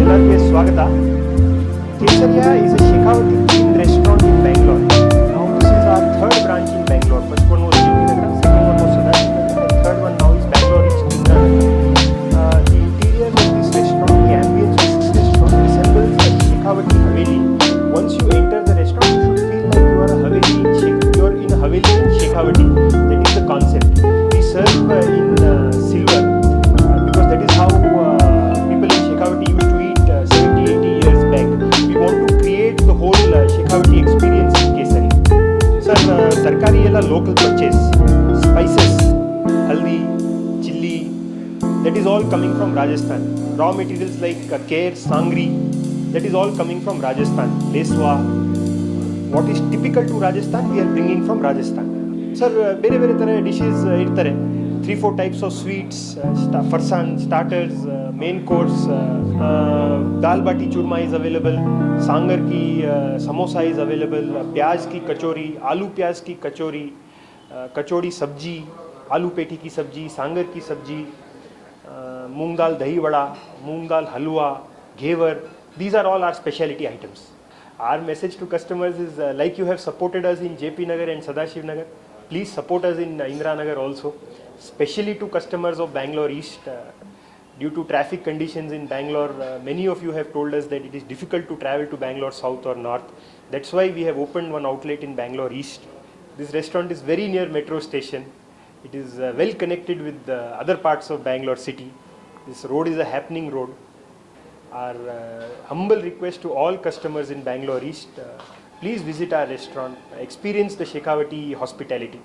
ಎಲ್ಲರಿಗೆ ಸ್ವಾಗತ. Kesariya is a Shekhawati themed restaurant in Bangalore. Now this is our third branch in Bangalore. First one was Jupinagar, second one was Sadashivanagar, and third one now is Bangalore East Indranagara. The interior of this restaurant, the ambience of this restaurant resembles a Shekhawati Haveli. Once you enter the restaurant, you should feel like you are a Haveli in you are in a Haveli in Shekhawati. That is the concept. We serve in silver because that is how people in Shekhawati used to eat 70-80 years back. We want to create the whole Shekhawati experience in Kesari. Sir, tarkari ella local purchase. Spices, haldi, chilli, that is all coming from Rajasthan. Raw materials like care, sangri, that is all coming from Rajasthan. Leswa, what is typical to Rajasthan, we are bringing from Rajasthan. Sir, ಬೇರೆ ಬೇರೆ ಥರ dishes ಇರ್ತಾರೆ. 3-4 types of sweets, farsan, starters, main course, dal bati churma is available, sangar ki samosa is available, प्याज की कचौरी, आलू प्याज की कचौरी, कचौड़ी सब्जी, आलू पेठी की सब्जी, सांगर की सब्जी, मूंग दाल दही वड़ा, मूंग दाल हलवा, घेवर, these are all our specialty items. Our message to customers is like you have supported us in JP Nagar and Sadashivanagar, please support us in Indiranagar also. Especially to customers of Bangalore East, due to traffic conditions in Bangalore, many of you have told us that it is difficult to travel to Bangalore South or North. That's why we have opened one outlet in Bangalore East. This restaurant is very near metro station. It is well connected with other parts of Bangalore city. This road is a happening road. Our humble request to all customers in Bangalore East, please visit our restaurant, experience the Shekhawati hospitality.